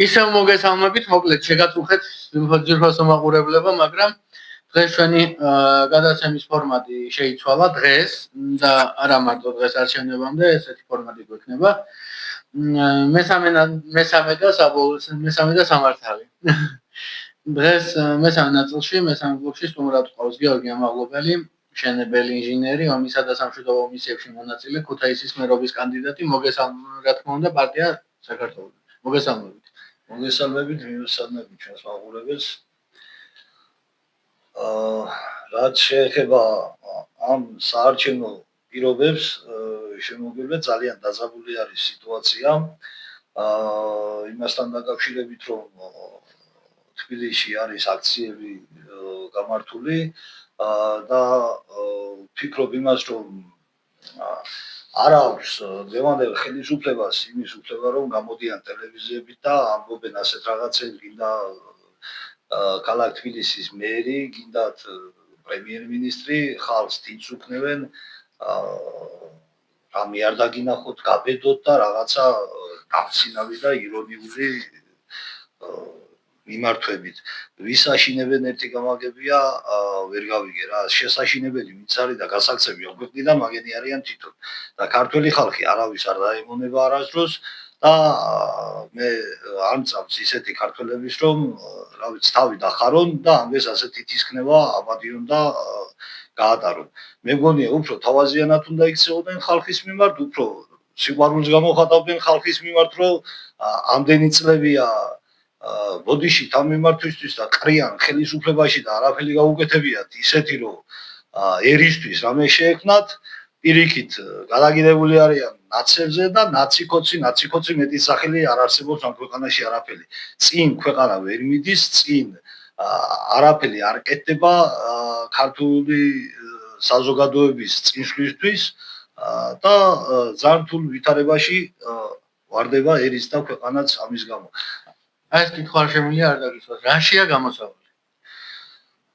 ისევ მოგესალმებით, მოკლედ შეგაწუხეთ ძირფასო მაყურებლებო, მაგრამ დღეს ჩვენი გადაცემის ფორმატი შეიცვალა დღეს და არა მარტო დღეს არჩევნებამდე, ესეთი ფორმატი გვექნება. მესამე და სამართალი. დღეს მესამე ნაწილში, მესამე ბლოკში სტუმრად ყავს გიორგი ამაღლობელი, მშენებელი ინჟინერი, ომისა და სამშვიდობო მისიებში მონაწილე, ქუთაისის მერობის კანდიდატი, მოგესალმებით, რა თქმა უნდა, პარტია საქართველოს. მოგესალმებით. მოგესალმებით, მივესალმებით ჩვენს მაყურებელს. რაც შეეხება ამ საარჩევნო პირობებს, შემოგვიყვება ძალიან დაძაბული არის სიტუაცია. იმასთან დაკავშირებით, რომ თბილისში არის აქციები გამართული და ვფიქრობ იმას, რომ არ აქვს დღევანდელ ხელისუფლებას იმის უფლება, რომ გამოდიან ტელევიზიებით და ამბობენ ასეთ რაღაცებს, გინდა ქალაქ თბილისის მერი, გინდათ პრემიერ-მინისტრი, ხალხს თითს უქნევენ, რამე არ დაგინახოთ, გაბედოთ და რაღაცა გამცინავი და ირონიული მიმართვებით. ვის აშინებენ ერთი გამაგებია, ვერ გავიგე რა, შესაშინებელი ვინც არის და გასაქცევი ოგვეთიდან მაგენი არიან თვითონ. და ქართველი ხალხი არავის არ დაემონება არასდროს და მე არ მწამს ისეთი ქართველების, რომ რა ვიცი, თავი დახარონ და ამას ასეთი თისქნება აბადიონ და გაატარონ. მე მგონია, უფრო თავაზიანად უნდა იქცეოდნენ ხალხის მიმართ, უფრო სიყვარულს გამოხატავდნენ ხალხის მიმართ, რომ ამდენი წლებია ბოდიშით ამ მიმართვისთვის და ყრიან ხელისუფლებაში და არაფერი გაუკეთებიათ ისეთი, რომ ერისთვის რამე შეექმნათ, პირიქით გადაგიდებული არიან ნაცებზე და ნაციკოცი მეტის სახელი არ არსებობს ამ ქვეყანაში არაფერი. წინ ქვეყანა ვერ მიდის, წინ არაფერი არ კეთდება ქართული საზოგადოების წინსვლისთვის და ძალიან რთულ ვითარებაში ვარდება ერის და ქვეყანაც ამის გამო. აი ეს კითხვა შემიძლია არ დაგისვას. რაშია გამოსავალი?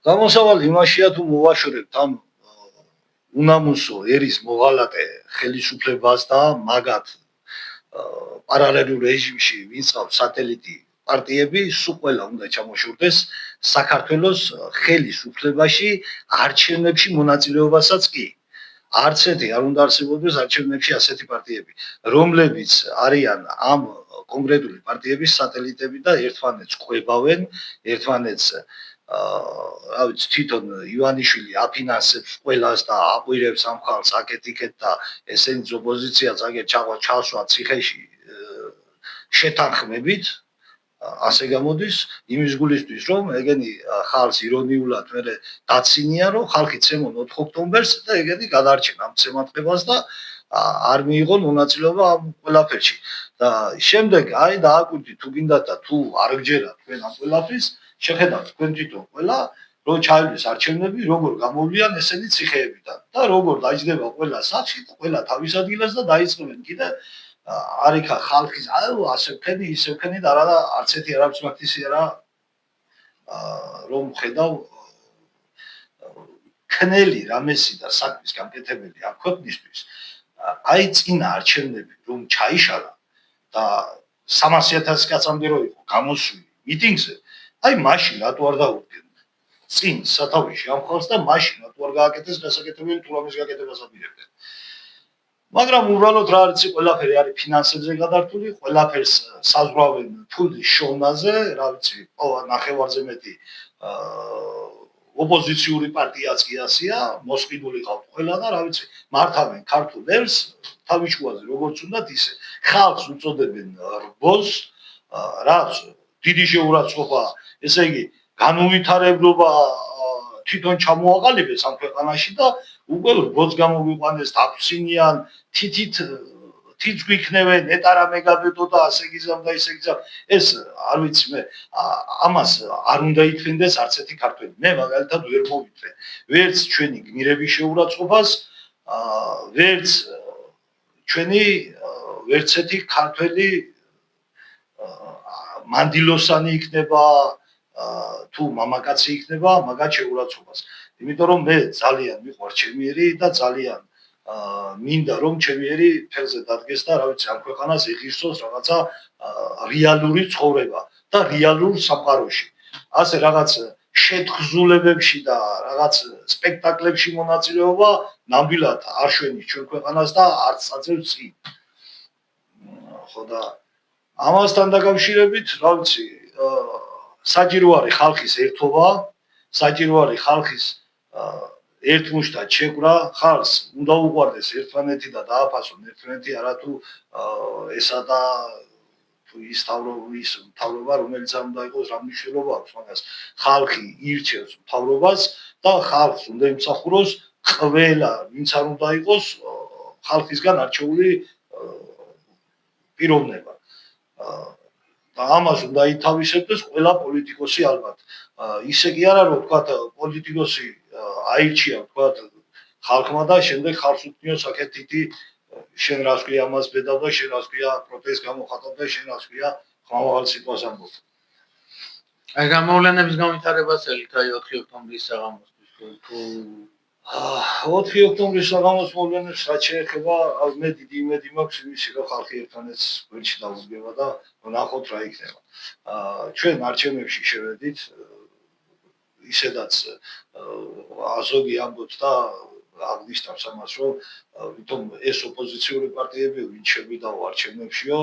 გამოსავალი იმაშია, თუ მოვაშორებთ ამ უნამუსო ერის მოღალატე ხელისუფლებას და მაგათ პარალელურ რეჟიმში ვინცავს სატელიტი პარტიები, სულ ყველა უნდა ჩამოშორდეს საქართველოს ხელისუფლებაში არჩევნებში მონაწილეობასაც კი. არც ერთი არ უნდა არსებობდეს არჩევნებში ასეთი პარტიები, რომლებიც არიან ამ კონკრეტული პარტიების სატელიტები და ერთმანეთს ყვებავენ, ერთმანეთს რა ვიცი, თვითონ ივანიშვილი აფინანსებს ყველას და აყვირებს ამ ხალხს აკეთ-იქეთ და ესენიც ოპოზიციაც აგერ ჩასვა ციხეში შეთანხმებით, ასე გამოდის იმის გულისთვის, რომ ეგენი ხალხს ირონიულად მერე დაცინია, რომ ხალხი ცემონ 4 ოქტომბერს და ეგენი გადარჩენ ამ ცემატყებას და არ მიიღონ მონაწილეობა ამ ყველაფერში. და შემდეგ აი დააკვირდით თუ გინდათ და თუ არ გჯერათ თქვენ ამ ყველაფრის, შეხედავთ თქვენ თვითონ ყველა, რომ ჩაივლის არჩევნები, როგორ გამოვლიან ესენი ციხეებიდან და როგორ დაიჯდება ყველა სახში, ყველა თავის ადგილას და დაიწყებენ კიდე არიქა ხალხის ასე ვქენი, ისე ვქენი და არა და არც ერთი არავის მაგისი არა რომ ხედავ ქნელი რამესი და საქმის გამკეთებელი ამ ქვეყნისთვის. აი წინა არჩევნები რომ ჩაიშალა და 300,000 კაცამდე რო იყო გამოსული მიტინგზე, აი მაშინ რატო არ დაუდგენ წინ სათავეში ამ ხალხს და მაშინ რატო არ გააკეთეს გასაკეთებელი თუ რამის გაკეთებას აპირებდნენ. მაგრამ უბრალოდ რა არის, ყველაფერი არის ფინანსებზე გადართული, ყველაფერს საზღვრავენ ფულის შოვნაზე, რა ვიცი, ნახევარზე მეტი ოპოზიციური პარტიაც კი ასია, მოსყიდული ყავთ ყველა და რა ვიცი, მართავენ ქართულ ერს თავისუფლაზე როგორც უნდათ ისე. ხალხს უწოდებენ რბოს, რაც დიდი შეურაცხყოფა, ესე იგი, განუვითარებლობა თვითონ ჩამოაყალიბეს ამ ქვეყანაში და უკვე რბოს გამოგვიყვანეს დაფსინიან, თითს გვიქნევენ, ეტარა მეგაბედო და ასე გიზამ და ისე გიზამ. ეს არ ვიცი მე, ამას არ უნდა ითქვენდეს არც ერთი ქართველი. მე მაგალითად ვერ მოვიტყვე. ვერც ჩვენი გმირების შეურაცხყოფას, ვერც ჩვენი ვერც ერთი ქართველი მანდილოსანი იქნება თუ მამაკაცი იქნება მაგათ შეურაცხყოფას. იმიტომ რომ მე ძალიან მიყვარს ჩემი ერი და ძალიან მინდა რომ ჩემი ერი ფერზე დადგეს და რა ვიცი ამ ქვეყანას იღირსოს რაღაცა რეალური ცხოვრება და რეალურ სამყაროში. ასე რაღაც შეთხზულებებში და რაღაც სპექტაკლებში მონაწილეობა ნამდვილად არ შვენის ჩვენ ქვეყანას და არც წაწევს წინ. ხო და ამასთან დაკავშირებით, რა ვიცი, საჭირო არის ხალხის ერთობა, საჭირო არის ხალხის ერთმუშტად შეკვრა, ხალხს უნდა უყვარდეს ერთმანეთი და დააფასონ ერთმანეთი, არათუ ესა და თუ ის მთავრობა, რომელიც არ უნდა იყოს, რა მნიშვნელობა აქვს მაგას. ხალხი ირჩევს მთავრობას და ხალხს უნდა იმსახუროს ყველა, ვინც არ უნდა იყოს ხალხისგან არჩეული პიროვნება. და ამას უნდა ითავისებდეს ყველა პოლიტიკოსი ალბათ. ისე კი არა რომ თქვა პოლიტიკოსი აირჩია თქვა ხალხმა და შემდეგ ხალხს უქმნიოს აქეთითი შენ რას ქვია ამას ბედავ და შენ რას ქვია პროტესტ გამოხატავ და შენ რას ქვია ხმამაღალ სიტყვას ამბობ. აი გამოვლენების განვითარებას ელით აი 4 ოქტომბრის საღამოსთვის თუ 4 ოქტომბრის საღამოს მოვლენებს რაც შეეხება მე დიდი იმედი მაქვს იმისი რომ ხალხი ერთმანეთს გვერდში დაუდგება და ნახოთ რა იქნება. ჩვენ არჩევნებში შევედით ისედაც აზოგი ამბობს და აღნიშნავს ამას რომ ვითომ ეს ოპოზიციური პარტიები ვინც შევიდა არჩევნებშიო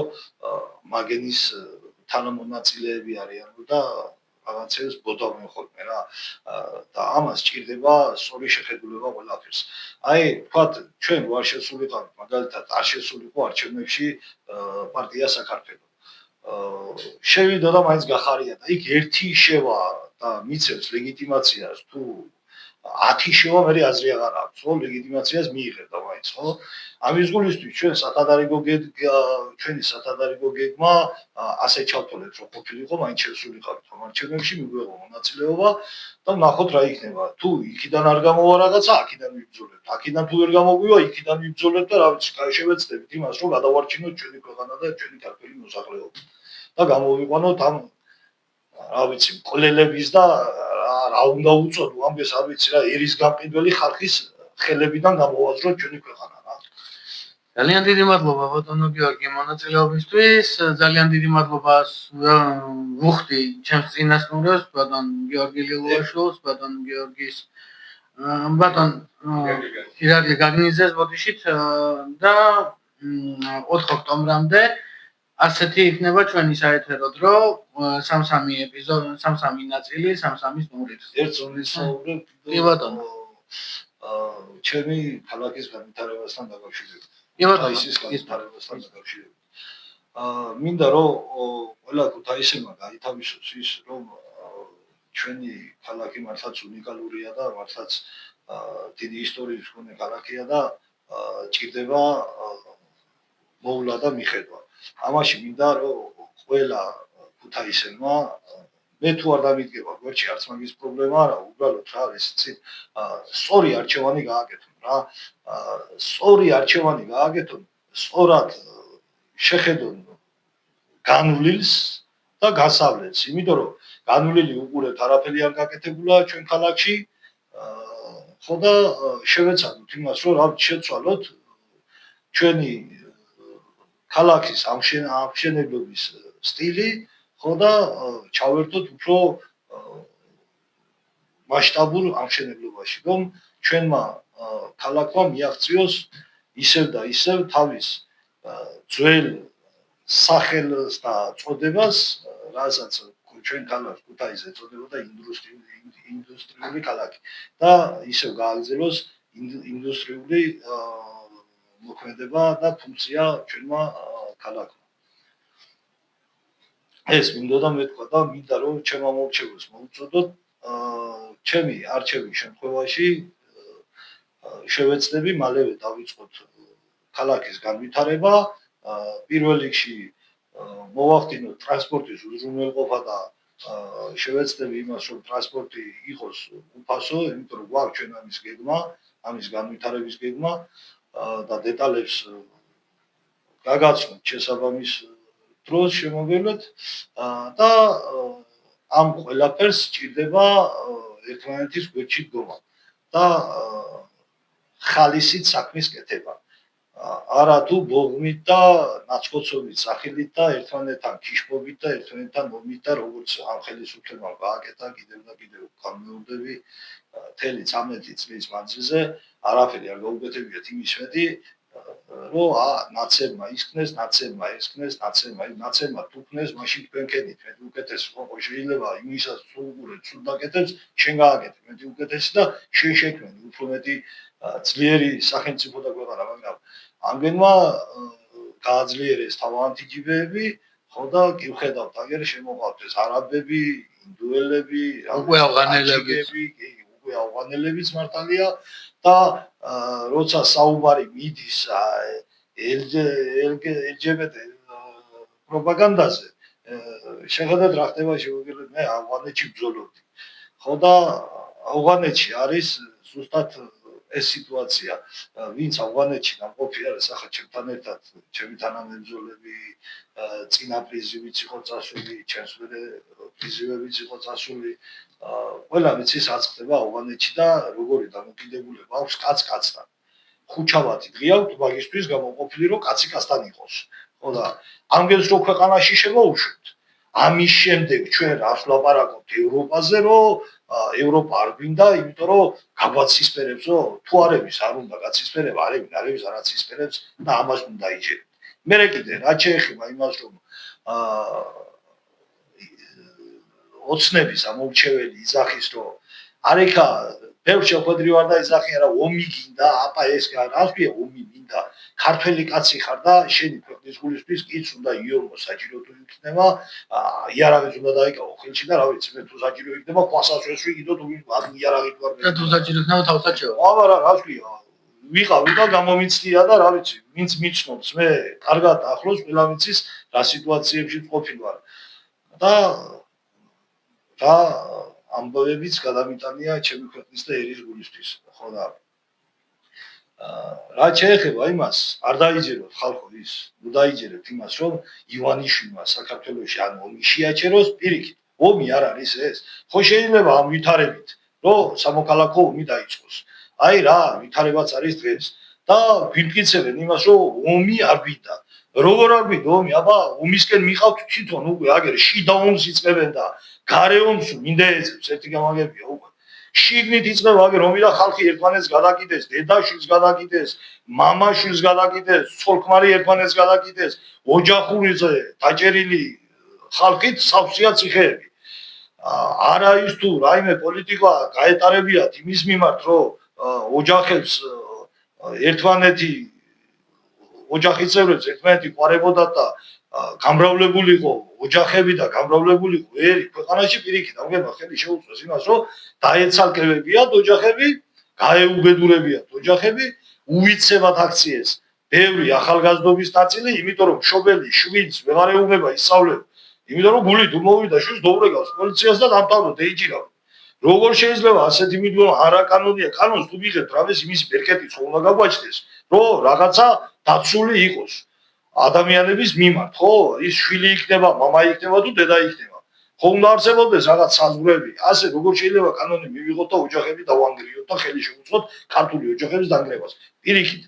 მაგენის თანამონაწილეები არიანო და რაღაცებს ბოდავენ ხოლმე რა და ამას ჭირდება სწორი შეხედულება ყველაფერს. აი თქვათ ჩვენ ვარ შესულიყავით მაგალითად არ შესულიყო არჩევნებში პარტია საქართველო. შევიდა და მაინც გახარია და იქ ერთი შევა და მიცევს ლეგიტიმაციას თუ 10 შევა მე აზრი აღარ აქვს ხო ლეგიტიმაციას მიიღებდა მაინც ხო ამის გულისთვის ჩვენ ჩვენი სათადარიგო გეგმა ასე ჩავთვალეთ რომ ყოფილიყო მაინც შესულიყავით არჩევნებში მიგვეღო მონაწილეობა და ნახოთ რა იქნება თუ იქიდან არ გამოვა რაღაცა აქედან ვიბრძოლებთ აქედან თუ ვერ გამოგვივა იქიდან ვიბრძოლებთ და რა ვიცი შევეცდებით იმას რომ გადავარჩინოთ ჩვენი ქვეყანა და ჩვენი ქართული მოსახლეობა და გამოვიყვანოთ ამ რა ვიცი მკვლელების და რა უნდა უწოდო ამბეს არ ვიცი რა ერის გამყიდველი ხალხის ხელებიდან გამოვაზროთ ჩვენი ქვეყანა რა. ძალიან დიდი მადლობა ბატონო გიორგი მონაწილეობისთვის. ძალიან დიდი მადლობა ვუხდი ჩემს წინასწრებს ბატონ გიორგი ლილუაშვილს, ბატონ გიორგის ბატონ ირაკლი გაგნიძეს ბოდიშით და 4 ოქტომბრამდე ასეთი იქნება ჩვენი საეთერო დრო 3-3 ეპიზოდი 3-3 ნაწილი 3-3 ნომრით. ერთ ზონის საუბრობ კი ბატონო. ჩემი ქალაქის განვითარებასთან დაკავშირებით. კი ბატონო. ის განვითარებასთან დაკავშირებით. მინდა რომ ყველა ქუთაისელმა გაითავისოს ის რომ ჩვენი ქალაქი მართლაც უნიკალურია და მართლაც დიდი ისტორიის მქონე ქალაქია და ჭირდება მოვლა და მიხედვა. ამაში მინდა რომ ყველა ქუთაისელმა მე თუ არ დამიდგება გვერდში არც მაგის პრობლემა არა უბრალოდ რა არის იცით სწორი არჩევანი გააკეთონ რა სწორი არჩევანი გააკეთონ სწორად შეხედონ განვლილს და გასავლელს იმიტომ რომ განვლილი უყურებთ არაფერი არ გაკეთებულა ჩვენ ქალაქში ხო და შევეცადოთ იმას რომ რა შეცვალოთ ჩვენი ქალაქის ამშენებლობის სტილი ხო და ჩავერთოთ უფრო მასშტაბურ ამშენებლობაში რომ ჩვენმა ქალაქმა მიაღწიოს ისევ და ისევ თავის ძველ სახელს და წოდებას რასაც ჩვენ ქალაქს ქუთაისს ეწოდებოდა ინდუსტრიული ქალაქი და ისევ გააგრძელოს ინდუსტრიული მოქმედება და ფუნქცია ჩვენმა ქალაქმა. ეს მინდოდა მეთქვა და მინდა რომ ჩემმა მომრჩეველს მოუწოდოთ ჩემი არჩევის შემთხვევაში შევეცდები მალევე დავიწყოთ ქალაქის განვითარება პირველ რიგში მოვახდინოთ ტრანსპორტის უზრუნველყოფა და შევეცდები იმას რომ ტრანსპორტი იყოს უფასო იმიტომ რომ გვაქვს ჩვენ ამის გეგმა ამის განვითარების გეგმა და დეტალებს გაგაცნობთ შესაბამის დროს შემოგვივლეთ და ამ ყველაფერს ჭირდება ერთმანეთის გვერდში დგომა და ხალისით საქმის კეთება. არა თუ ბოღმით და ნაცკოცობით სახელით და ერთმანეთთან ქიშპობით და ერთმანეთთან მომით და როგორც ამ ხელისუფლებამ გააკეთა კიდევ და კიდევ გამეორდები მთელი 13 წლის მანძილზე არაფერი არ გაუკეთებიათ იმის მეტი რომ ნაცებმა ისკნეს, ნაცებმა თუქნეს, მაშინ თქვენ კეთით, მეტი უკეთესი ხო შეიძლება იმისაც სულგურე ცუდ დაკეთებს, შენ გააკეთე მეტი უკეთესი და შენ შექმნი უფრო მეტი ძლიერი სახელმწიფო და ქვეყანა, მაგრამ ამდენმა გააძლიერეს თავიანთი ჯიბეები, ხო და კი ვხედავთ, აგერ შემოყავთ ეს არაბები, ინდუელები, უკვე ავღანელები, უკვე ავღანელებიც მართალია და როცა საუბარი მიდის LGBT პროპაგანდაზე, შეხედეთ რა ხდება შევიგებთ მე ავღანეთში ბრძოლობდი. ხო და ავღანეთში არის ზუსტად ეს სიტუაცია, ვინც ავღანეთში გამყოფი არის ახლა ჩემთან ერთად, ჩემი თანამებრძოლები, წინა პრიზივიც იყო წასული, ჩემს პრიზივებიც იყო წასული, ყველა ვიცის რაც ხდება ავღანეთში და როგორი დამოკიდებულება აქვს კაც-კაცთან. ხუჩავათი დღე აქვს მაგისთვის გამოყოფილი რომ კაცი კაცთან იყოს. ხო და ანგელს რო ქვეყანაში შემოუშვით. ამის შემდეგ ჩვენ რას ვლაპარაკობთ ევროპაზე, რომ ევროპა არ გვინდა, იმიტომ რომ გაგვაცისფერებსო, თუ არების არ უნდა გაცისფერება, არების არაცისფერებს და ამას უნდა იჯერებთ. მერე კიდე რა შეეხება იმას, რომ ოცნების ამორჩეველი იძახის, რომ არიქა ბევრ შეხვედრი ვარ და იძახი არა, ომი გინდა, აპა ეს რა ქვია, ომი გინდა. ქართველი კაცი ხარ და შენი ქვეყნის გულისთვის კიც უნდა იორმო საჭირო თუ იქნება, იარაღიც უნდა დაიკავო ხელში და რა ვიცი, მე თუ საჭირო იქნება, ქვასაც ვერ ვიგიდო თუ იარაღით ვარ. და თუ საჭირო იქნება თავსაც შევა. აბა რა ქვია, ვიყავი და გამომიცდია და რა ვიცი, ვინც მიცნობს, მე კარგად ახლოს ყველა ვიცის რა სიტუაციებში ყოფილი ვარ. და რა ამბავებიც გადამიტანია ჩემი ქვეყნის და ერის გულისთვის, ხო და რა შეეხება იმას, არ დაიჯეროთ ხალხო ის, ნუ დაიჯერეთ იმას, რომ ივანიშვილმა საქართველოში ან ომი შეაჩეროს, პირიქით, ომი არ არის ეს. ხო შეიძლება ამ ვითარებით, რომ სამოქალაქო ომი დაიწყოს. აი რა, ვითარებაც არის დღეს და ვიმტკიცებენ იმას, რომ ომი არ გვინდა. როგორ არ გვინდა ომი? აბა, ომისკენ მიყავთ თვითონ უკვე აგერ შიდა ომს იწყებენ და გარე ომს მინდა ეძებს, ერთი გამაგებია უკვე. შიგნით იწყება აგერ ომი და ხალხი ერთმანეთს გადაკიდეს, დედაშვილს გადაკიდეს, მამაშვილს გადაკიდეს, ცოლ-ქმარი ერთმანეთს გადაკიდეს, ოჯახურიზე დაჭერილი ხალხით სავსეა ციხეები. არა ის თუ რაიმე პოლიტიკა გაეტარებიათ იმის მიმართ, რომ ოჯახებს ერთმანეთი ოჯახის წევრებს ერთმანეთი ყარებოდათ და გამრავლებულიყო ოჯახები და გამრავლებულიყო ერი ქვეყანაში პირიქით ამგება ხელი შეუწყოს იმას რომ დაეცალკევებიათ ოჯახები, გაეუბედურებიათ ოჯახები, უვიცებად აქციეს ბევრი ახალგაზრდობის ნაწილი, იმიტომ რომ მშობელი შვილს ვეღარ ეუბნება ისწავლებ, იმიტომ რომ გულით უმოვიდა შვილს დაურეკავს პოლიციას და დამთავრდა ეიჯირავ. როგორ შეიძლება ასეთი მიდგომა არაკანონია, კანონს თუ მიღებთ რამეს იმის ბერკეტიც უნდა გაგვაჩნდეს, რომ რაღაცა დაცული იყოს ადამიანების მიმართ, ხო? ის შვილი იქნება, მამა იქნება თუ დედა იქნება. ხო უნდა არსებობდეს რაღაც საზღვრები. ასე როგორ შეიძლება კანონი მივიღოთ და ოჯახები დავანგრიოთ და ხელი შევუწყოთ ქართული ოჯახების დანგრევას. პირიქით.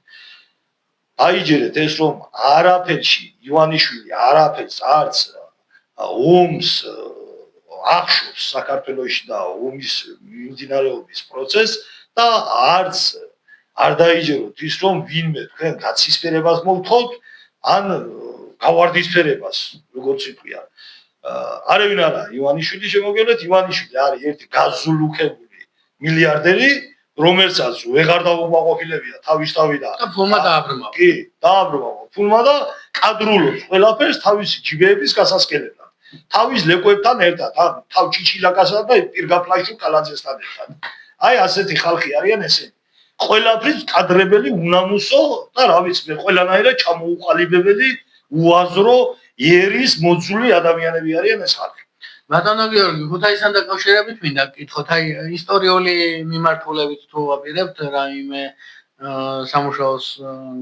აიჯერეთ ეს რომ არაფერში ივანიშვილი არაფერს არც ომს ახშობს საქართველოში და ომის მიმდინარეობის პროცესს და არც არ დაიჯეროთ ის რომ ვინმე თქვენ გაცისფერებას მოვთხოვთ ან გავარდისფერებას როგორც იყვია. არავინ არა ივანიშვილი შემოგევლეთ, ივანიშვილი არის ერთი გაზულუქებული მილიარდერი, რომელსაც ვეღარ დაუმაყოფილებია თავისთავი და ფულმა დააბრმა. კი, დააბრმა ფულმა და კადრულობს ყველაფერს თავისი ჯიბეების გასასკელებლად. თავის ლეკვებთან ერთად, თავ ჩიჩილაკასა და პირგაფლაშურ კალაძესთან ერთად. აი ასეთი ხალხი არიან ესენი. ყველაფრის კადრებელი, უნამუსო და რა ვიცი, მე ყველანაირად ჩამოუყალიბებელი, უაზრო, ერის მოძული ადამიანები არიან ეს ხალხი. ბატონო გიორგი, ქუთაისთან დაკავშირებით მინდა გკითხოთ, აი ისტორიული მიმართულებით თუ ვაპირებთ რაიმე სამუშაოს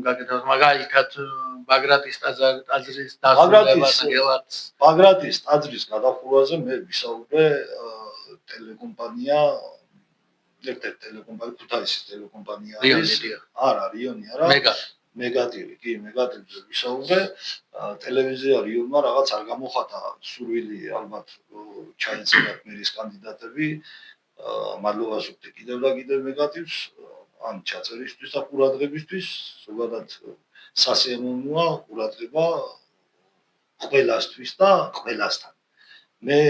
გაკეთებას, მაგალითად ბაგრატის ტაძრის დასრულებას, გელათს. ბაგრატის ტაძრის გადახურვაზე მე ვისაუბრე ტელეკომპანია ერთ-ერთი ტელეკომპანია, ქუთაისის ტელეკომპანია რიონი, არის. დიახ. არა, რიონი არა. მეგატივი, კი, მეგატივზე ვისაუბრე. ტელევიზია რიონმა რაღაც არ გამოხატა სურვილი, ალბათ ჩაეწერათ მერის კანდიდატები. მადლობას ვუხდი კიდევ და კიდევ მეგატივს ამ ჩაწერისთვის და ყურადღებისთვის, ზოგადად სასიამოვნოა ყურადღება ყველასთვის და ყველასთან. მე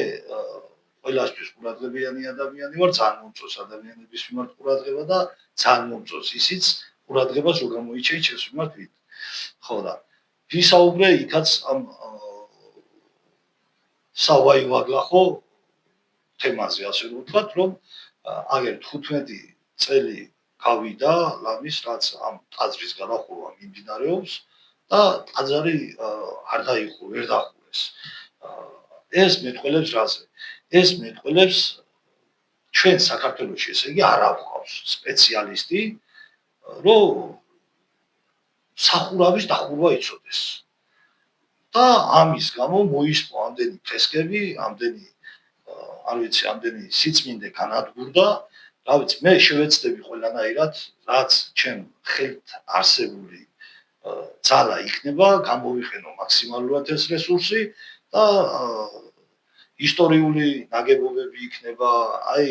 ყველასთვის ყურადღებიანი ადამიანი ვარ, ძალიან მომწონს ადამიანების მიმართ ყურადღება და ძალიან მომწონს ისიც ყურადღებას რო გამოიჩენ ჩემს მიმართ ვით. ხო და ვისაუბრე იქაც ამ სავაივაგლახო თემაზე, ასე რომ ვთქვათ, რომ აგერ 15 წელი გავიდა ლამის, რაც ამ ტაძრის გადახურვა მიმდინარეობს და ტაძარი არ დაიხურა, ვერ დახურეს. ეს მეტყველებს რაზე? ეს მეტყველებს ჩვენ საქართველოში, ესე იგი, არ აქვს სპეციალისტი, რომ სახურავის დახურვა იცოდეს. და ამის გამო მოისპო ამდენი ფრესკები, ამდენი არ ვიცი, ამდენი სიწმინდე განადგურდა. რა ვიცი, მე შევეცდები ყველანაირად, რაც ჩემ ხელთ არსებული ძალა იქნება, გამოვიყენო მაქსიმალურად ეს რესურსი და ისტორიული ნაგებობები იქნება, აი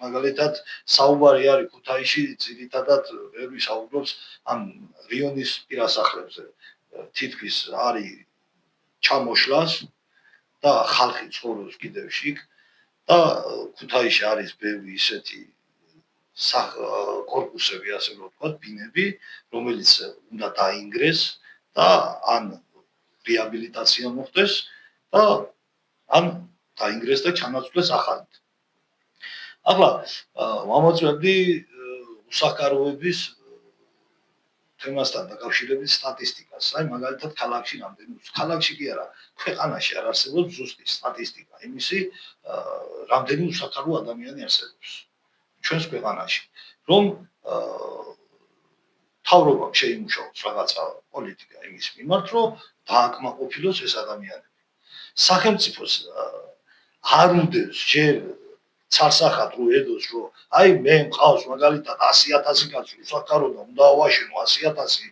მაგალითად საუბარი არის ქუთაისში ძირითადად ვერ ვისაუბრობს ამ რიონის პირასახლებზე. თითქმის არის ჩამოშლას და ხალხი ცხოვრობს კიდევ შიგ და ქუთაისში არის ბევრი ისეთი კორპუსები, ასე რომ ვთქვათ, ბინები, რომელიც უნდა დაინგრეს და ან რეაბილიტაცია მოხდეს და ან დაინგრეს და ჩანაცვლეს ახალით. ახლა ვამოწმებდი უსახკაროების თემასთან დაკავშირებით სტატისტიკას. აი მაგალითად ქალაქში რამდენი ქალაქში კი არა, ქვეყანაში არ არსებობს ზუსტი სტატისტიკა იმისი, რამდენი უსახკარო ადამიანი არსებობს ჩვენს ქვეყანაში. რომ თავრობამ შეიმუშაოს რაღაცა პოლიტიკა იმის მიმართ, რომ დააკმაყოფილოს ეს ადამიანები. სახელმწიფოს არ უდევს ჯერ ცალსახად რო ედოს, რომ აი მე მყავს მაგალითად 100,000 კაცი უსახკარო და უნდა ავაშენო 100,000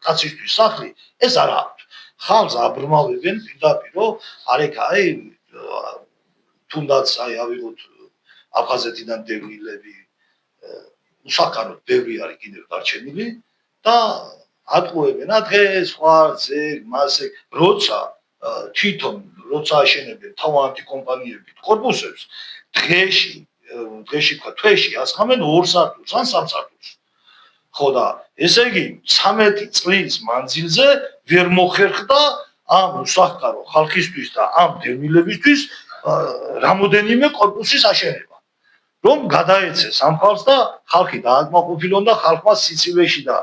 კაცისთვის სახლი, ეს არ აქვს. ხალხს აბრმავებენ პირდაპირ, რომ არეკა აი თუნდაც აი ავიღოთ აფხაზეთიდან დევნილები, უსახკაროდ ბევრი არის კიდევ დარჩენილი და ატყუებენ დღეს, სხვა ზეგ, მასე, როცა თვითონ როცა აშენებენ თავიანთი კომპანიები კორპუსებს, დღეში თქვა თვეში ასხამენ 2 სართულს ან 3 სართულს. ხო და ესე იგი 13 წლის მანძილზე ვერ მოხერხდა ამ უსახკარო ხალხისთვის და ამ დევნილებისთვის რამოდენიმე კორპუსის აშენება. რომ გადაეცეს ამ ხალხს და ხალხი დააკმაყოფილონ და ხალხმა სიცივეში და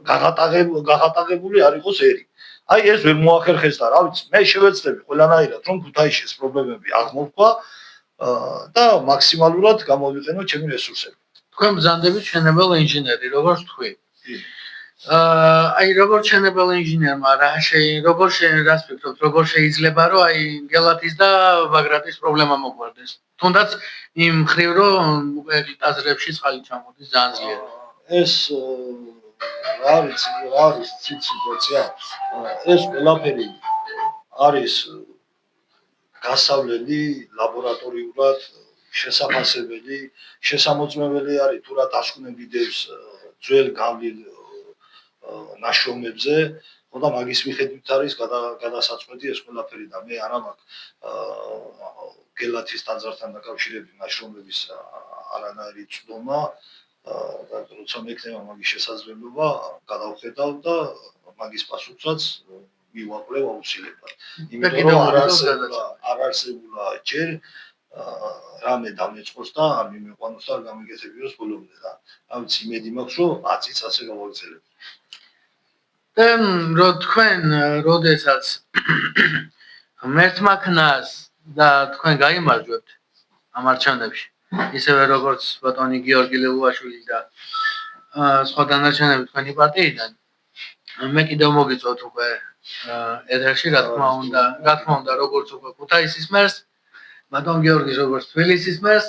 გაღატაღებული არ იყოს ერი. აი ეს ვერ მოახერხეს და რა ვიცი, მე შევეცდები ყველანაირად რომ ქუთაისში ეს პრობლემები აღმოვქვა და მაქსიმალურად გამოვიყენო ჩემი რესურსები. თქვენ ბრძანდებით მშენებელ ინჟინერი, როგორც თქვი. აი როგორც მშენებელ ინჟინერმა რას ფიქრობთ, როგორ შეიძლება რომ აი გელათის და ბაგრატის პრობლემა მოგვარდეს? თუნდაც იმ ხრივ რომ უკვე ტაძრებში წყალი ჩამოდის ძალიან ძლიერ. ეს რა არის სიტუაცია? ეს ყველაფერი არის გასავლელი ლაბორატორიულად შესაძლებელი, შესამოწმებელი არის თუ რა დასკვნებიდებს ძველ გავლილ ნაშრომებზე, ხო და მაგის მიხედვით არის გადასაწყვეტი ეს ყველაფერი და მე არა მაქვს გელათის ტაძართან დაკავშირებით ნაშრომების არანაირი ცდომა და როცა მექნება მაგის შესაძლებლობა, გადავხედავ და მაგის პასუხსაც მივაკლევ აუცილებლად. იმიტომ რომ არ არსებულა ჯერ რამე დამეწყოს და არ მიმეყვანოს და არ გამიგეთებიოს ბოლომდე და რა ვიცი, იმედი მაქვს რომ 10 წელს ასე გავაგრძელებ. და რო თქვენ როდესაც მერთმაქნას და თქვენ გაიმარჯვებთ ამ არჩევნებში, ისევე როგორც ბატონი გიორგი ლელუაშვილი და სხვა დანარჩენები თქვენი პარტიიდან, მე კიდევ მოგიწევთ უკვე ეთერში, რა თქმა უნდა, როგორც უკვე ქუთაისის მერს, ბატონ გიორგის როგორც თბილისის მერს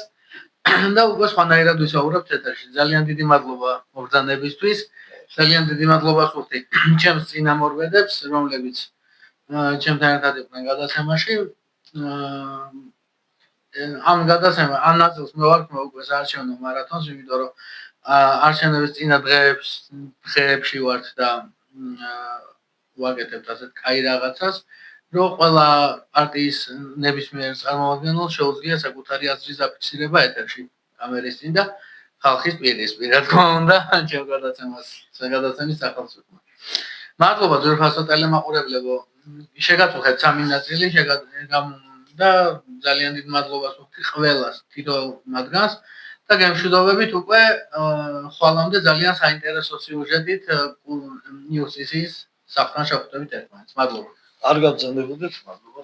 და უკვე სხვანაირად ვისაუბრებთ ეთერში. ძალიან დიდი მადლობა მობრძანებისთვის. ძალიან დიდი მადლობა სულთი ჩემს წინამორბედებს, რომლებიც ჩემთან ერთად იყვნენ გადაცემაში. ამ გადაცემა ამ ნაწილს მე ვარქმევ უკვე საარჩევნო მარათონს, იმიტომ რომ არჩევნების წინა დღეებში ვართ და ვაკეთებთ ასეთ კაი რაღაცას, რომ ყველა პარტიის ნებისმიერ წარმომადგენელს შეუძლია საკუთარი აზრის დაფიქსირება ეთერში, კამერის წინ და ხალხის პირისპირ, რა თქმა უნდა, ჩემ გადაცემის სახელმწიფო. მადლობა ძვირფასო ტელემაყურებლებო, შეგაწუხეთ 3 ნაწილი, და ძალიან დიდი მადლობა სულთი ყველას, თითოეულ მათგანს და გემშვიდობებით უკვე ხვალამდე ძალიან საინტერესო სიუჟეტით News-ის საფრანგ შეხვდებით ერთმანეთს. მადლობა. არ გაბრძანებოდეთ, მადლობა.